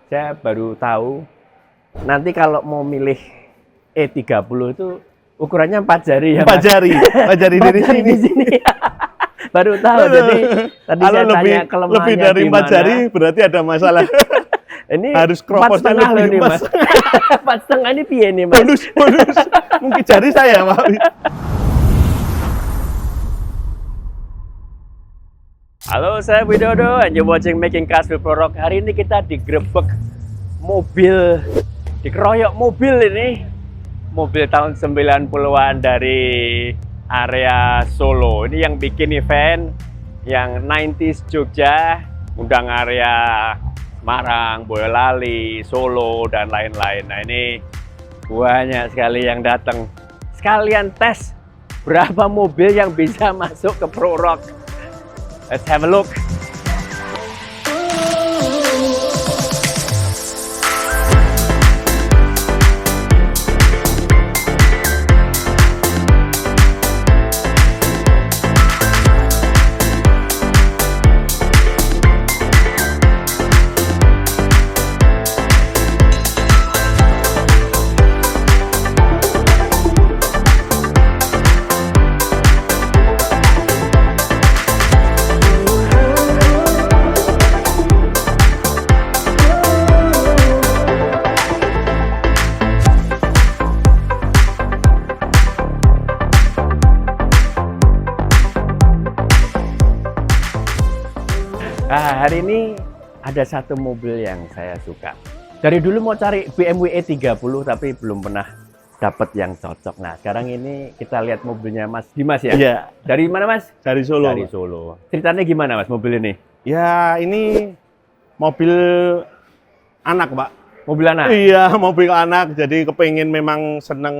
saya baru tahu nanti kalau mau milih E30 itu ukurannya 4 jari ya, 4 jari, 4 jari dari jari sini. di sini. Baru tahu. Jadi tadi Kalau saya tanya kelemahannya lebih dari 4 di mana. jari berarti ada masalah. Ini Harus kroposnya 4,5 loh lebih nih, Mas. 4,5 ini piye nih, Mas? bonus. Mungkin jari saya, Pak. Halo, saya Widodo and you're watching Making Cars with Pro Rock. Hari ini kita digrebek mobil, dikeroyok mobil ini. Mobil tahun 90-an dari area Solo. Ini yang bikin event yang 90s Jogja, undang area Semarang, Boyolali, Solo, dan lain-lain. Nah, ini banyak sekali yang datang. Sekalian tes berapa mobil yang bisa masuk ke Pro Rock. Let's have a look. Hari ini ada satu mobil yang saya suka. Dari dulu mau cari BMW E30 tapi belum pernah dapat yang cocok. Nah, sekarang ini kita lihat mobilnya Mas Dimas ya? Iya. Dari mana, Mas? Dari Solo. Dari Solo. Ceritanya gimana, Mas, mobil ini? Ya, ini mobil anak, Pak. Mobil anak? Iya, mobil anak. Jadi kepengin memang seneng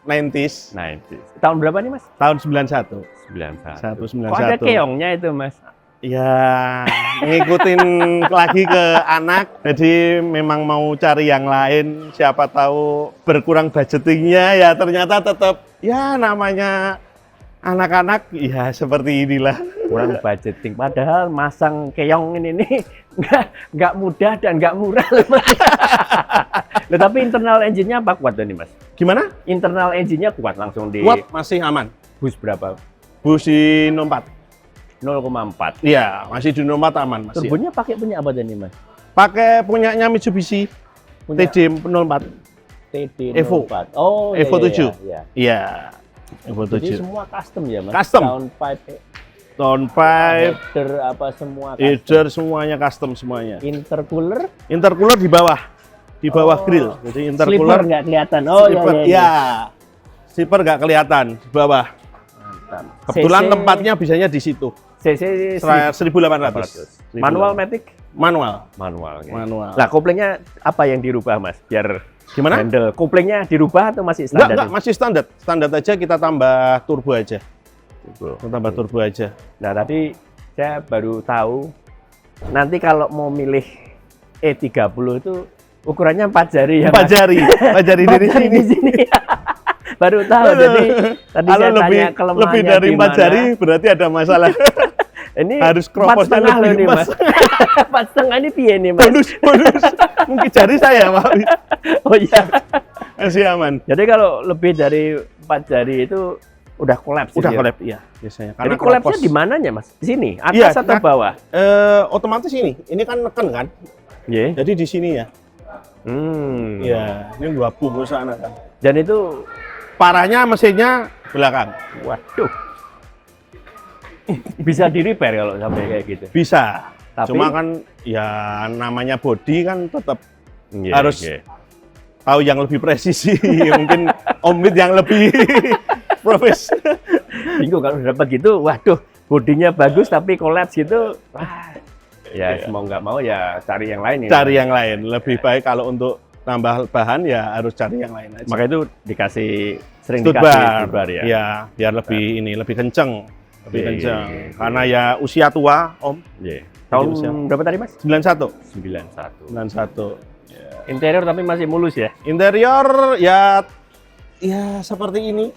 90s. 90s. Tahun berapa nih, Mas? Tahun 91. 91. 91. Kok ada keongnya itu, Mas? Ya, ngikutin lagi ke anak, jadi memang mau cari yang lain, siapa tahu berkurang budgetingnya, ya ternyata tetap, ya namanya anak-anak, ya seperti inilah. Kurang budgeting, padahal masang keong ini nih nggak mudah dan nggak murah. Loh, tapi internal engine-nya apa kuat nih, Mas? Gimana? Internal engine-nya kuat langsung di... Kuat, masih aman. Bus berapa? Bus di 04. 0,4. Iya, masih di 04 aman. Masih. Turbonya pakai punya apa tadi, Mas? Pakai punyanya Mitsubishi Punya TD 04. TD Evo. 04. Oh, Evo iya, 7. iya. Iya. Evo Jadi 7. semua custom ya, Mas? Custom. Downpipe, Downpipe, header, apa semua custom. header semuanya custom semuanya. Intercooler? Intercooler di bawah. Di bawah Oh. grill. Jadi Slipper intercooler nggak kelihatan. Oh, slipper, iya. ya. Slipper nggak kelihatan di bawah. Mantap. Kebetulan CC tempatnya bisanya di situ. CC 1800. Manual matic? Manual. Manual. Okay. Manual. Nah, koplingnya apa yang dirubah, Mas? Biar Gimana? handle. Koplingnya dirubah atau masih standar? Enggak, masih standar. Standar aja, kita tambah turbo aja. Kita tambah turbo aja. Nah, tadi saya baru tahu nanti kalau mau milih E30 itu ukurannya 4 jari ya, 4 Mas? jari. 4 jari dari Jari sini. di sini. Baru tahu. Jadi tadi Kalau saya lebih, tanya kelemahannya lebih dari di 4 mana. jari berarti ada masalah. Ini Harus kroposnya 4,5 loh lebih, nih, Mas. 4,5 ini piye nih, Mas? bonus. Mungkin jari saya, Pak. Oh iya. Masih aman. Jadi kalau lebih dari 4 jari itu udah kolaps. Udah ya? collab, iya biasanya. Jadi kolapsnya di mananya, Mas? Di sini, Iya, atas atau bawah? Otomatis ini kan neken kan. Iya. Jadi di sini ya. Iya. Iya, ini gabung ke sana kan. Dan itu, Parahnya mesinnya belakang. waduh, bisa di repair kalau sampai kayak gitu. Bisa. Tapi- Cuma kan ya namanya body kan tetap Iya, harus iya. tahu yang lebih presisi. Mungkin Omid yang lebih profes. Bingung kalau udah dapat gitu, waduh, bodinya bagus tapi kolaps gitu. Wah, ya Iya. mau nggak mau ya cari yang lain. Cari yang lain. Lebih baik kalau untuk tambah bahan ya harus cari yang lain aja. Maka itu dikasih sering Stud dikasih bar. stud bar ya. Ya, biar lebih ini lebih kenceng. Lebih Iya, kenceng. iya, iya. Karena ya usia tua, Om. Iya. Tahun usia. berapa tadi, Mas? 91. 91. 91. Interior tapi masih mulus ya. Interior ya seperti ini.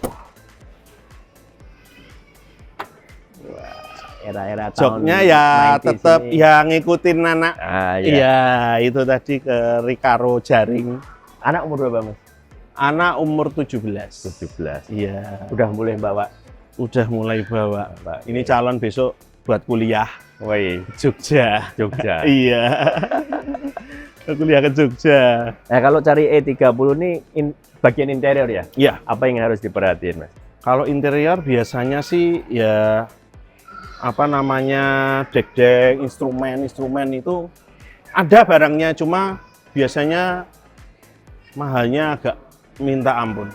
era-era tahun Joknya ya 90s tetap ini. ya ngikutin anak. Ah, ya. Iya, itu tadi ke Recaro jaring. Anak umur berapa, Mas? Anak umur 17. 17. Iya, Udah mulai bawa. udah mulai bawa. Bawa. Ini calon besok buat kuliah Woi, Jogja. Jogja. Iya. Kuliah ke Jogja. Nah, kalau cari E30 ini bagian interior ya? Iya. Apa yang harus diperhatiin, Mas? Kalau interior biasanya sih ya apa namanya dek-dek, instrumen itu ada barangnya, cuma biasanya mahalnya agak minta ampun.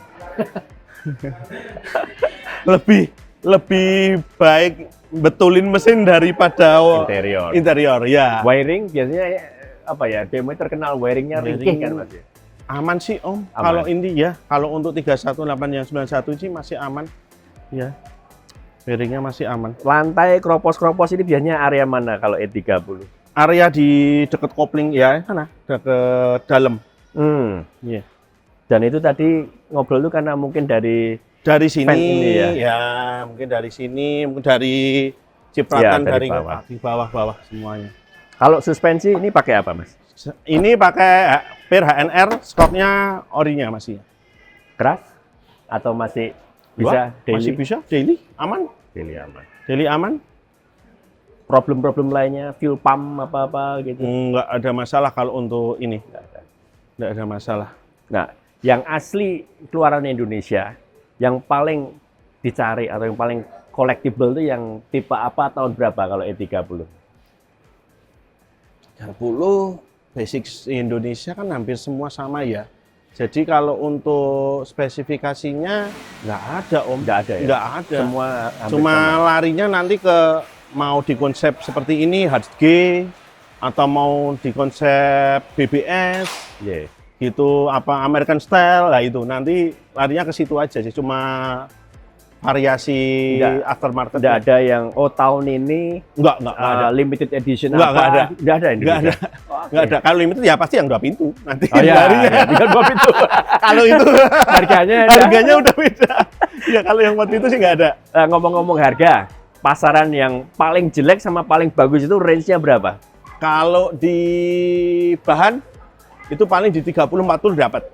lebih baik betulin mesin daripada interior ya. Wiring biasanya apa ya? BMW terkenal wiringnya ringkih kan, Mas? Aman sih Om. Aman. Kalau ini ya, kalau untuk 318 yang 91 sih masih aman. Ya. Wiringnya masih aman. Lantai kropos-kropos ini biasanya area mana kalau E30? Area di dekat kopling ya, sana, dekat dalam. Iya. Dan itu tadi ngobrol itu karena mungkin dari Dari fan sini ini ya? ya, mungkin dari sini, mungkin dari cipratan Ya, dari dari bawah. di bawah-bawah semuanya. kalau suspensi ini pakai apa, Mas? Ini pakai PIR HNR, stoknya orinya masih. Keras atau masih bisa daily? Masih bisa daily, aman. Daily aman. Daily aman. Problem-problem lainnya, fuel pump apa-apa gitu? Nggak ada masalah kalau untuk ini. Nggak ada. Nggak ada masalah. Nah, yang asli keluaran Indonesia, yang paling dicari atau yang paling collectible itu yang tipe apa tahun berapa kalau E30? 30 basic Indonesia kan hampir semua sama ya. Jadi kalau untuk spesifikasinya nggak ada Om. Nggak ada ya? Nggak ada. Semua hampir Cuma sama. larinya nanti ke mau dikonsep seperti ini HG atau mau dikonsep BBS Iya. gitu, apa American style lah, itu nanti larinya ke situ aja sih, cuma variasi Nggak- aftermarket. Nggak ada yang tahun ini Nggak ada. limited edition Nggak apa? ada. Nggak ada Nggak Indonesia. ada. Nggak ada. Kalau limited ya pasti yang 2 pintu nanti Oh ya, larinya. ya, tinggal 2 pintu. Kalau itu Harganya udah beda. Ya kalau yang waktu itu sih nggak ada. ngomong-ngomong harga, pasaran yang paling jelek sama paling bagus itu range-nya berapa? Kalau di bahan itu paling di 30-40 dapat.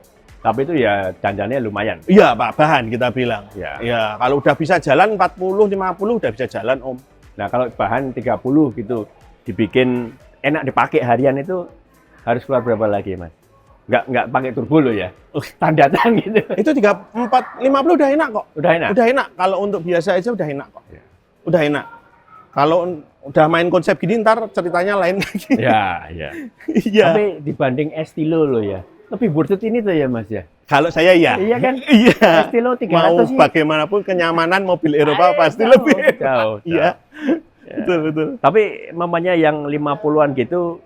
Tapi itu ya janjannya lumayan. Iya Pak, bahan kita bilang. Ya. Ya, kalau udah bisa jalan 40-50 udah bisa jalan Om. Nah, kalau bahan 30 gitu dibikin enak dipakai harian itu harus keluar berapa lagi, Mas? Nggak pakai turbo loh ya. Standaran gitu. Itu 34-50 udah enak kok. Udah enak. Udah enak. Kalau untuk biasa aja udah enak kok. Ya. Udah enak. Kalau udah main konsep gini ntar ceritanya lain lagi. Ya, ya. Iya. Tapi dibanding Estilo loh ya. Lebih worth it ini tuh ya, Mas ya. Kalau saya ya. Iya kan? Iya. Estilo 300 Mau sih. bagaimanapun kenyamanan mobil Eropa pasti Jauh, lebih enak. jauh. Iya. Ya. Betul. Tapi mamanya yang 50-an gitu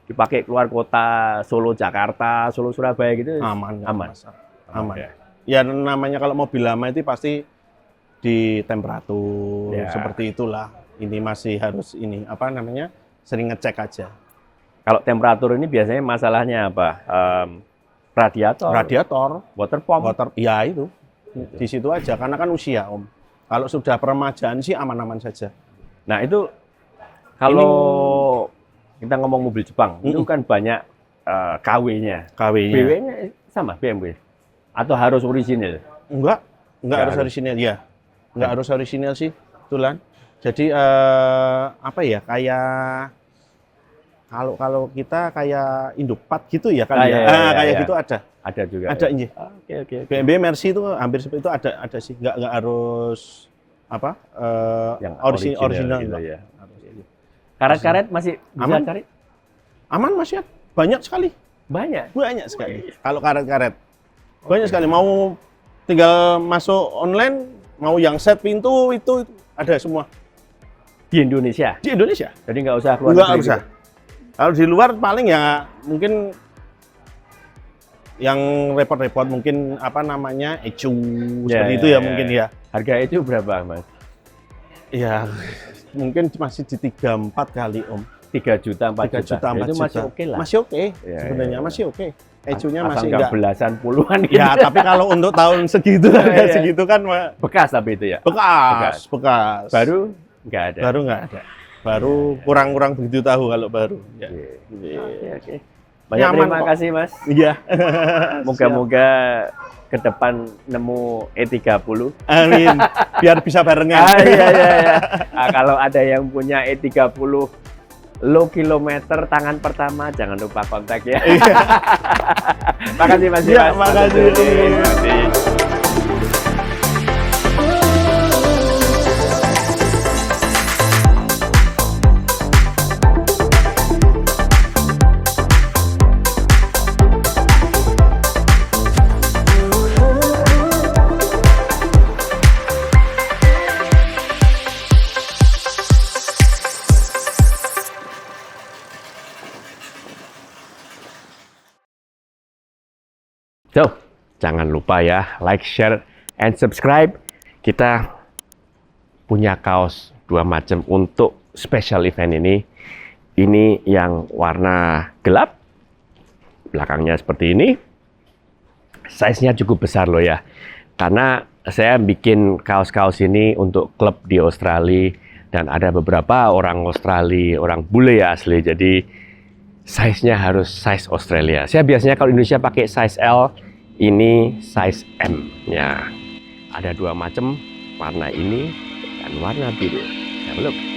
dipakai keluar kota, Solo Jakarta, Solo Surabaya gitu. Aman. nggak Aman. masalah. Aman. Ya. Ya namanya kalau mobil lama itu pasti di temperatur Ya. seperti itulah. Ini masih harus ini apa namanya? Sering ngecek aja. Kalau temperatur ini biasanya masalahnya apa? Radiator, water pump. Ya itu. Di situ aja karena kan usia Om. Kalau sudah peremajaan sih aman-aman saja. Nah itu kalau kita ngomong mobil Jepang itu kan banyak KW-nya. KW-nya. BW-nya sama BMW atau harus orisinil? Enggak Nggak harus harus. orisinil ya. Enggak harus orisinil sih, kebetulan. Jadi apa ya, kayak kalau kita kayak Indopat gitu ya kali ya. Kayak gitu ada. Ada juga. Ada ya? iya. Oke. BMW Mercy itu hampir seperti itu ada sih. Enggak harus apa? Yang original gitu enggak. ya. Karet-karet masih bisa Aman. cari? Aman Mas ya. Banyak sekali. Banyak. Banyak sekali. Kalau karet-karet. Banyak sekali. Mau tinggal masuk online, mau yang set pintu itu ada semua. Di Indonesia. Di Indonesia. Jadi nggak usah keluar Enggak negeri usah. gitu. Kalau di luar paling ya mungkin yang repot-repot mungkin apa namanya ECU seperti itu ya mungkin ya. Harga itu berapa, Mas? Ya mungkin masih di 3-4 kali Om. 3 juta, 4 3 juta, 4 itu juta. masih oke lah. Masih oke. Ya, Sebenarnya ya. masih oke. ECU-nya Asal masih nggak enggak. belasan puluhan gitu. Ya, tapi kalau untuk tahun segitu harga Iya. segitu kan Bekas tapi itu ya. bekas. Baru Nggak ada. Baru nggak ada. Baru kurang-kurang begitu tahu kalau baru. Ya. Oke. Banyak Nyaman terima kok. kasih Mas. Iya. Moga-moga ke depan nemu E30. Amin. Biar bisa barengan. Iya. Nah, kalau ada yang punya E30 low kilometer tangan pertama, jangan lupa kontak ya. Makasih Mas. Iya, Mas. makasih. Makasih. So, jangan lupa ya, like, share, and subscribe. Kita punya kaos 2 macam untuk special event ini. Ini yang warna gelap, belakangnya seperti ini. Size-nya cukup besar loh ya, karena saya bikin kaos-kaos ini untuk klub di Australia, dan ada beberapa orang Australia, orang bule ya asli, jadi size-nya harus size Australia. Saya biasanya kalau Indonesia pakai size L, ini size M. Ya, ada 2 macam, warna ini dan warna biru. Have a look.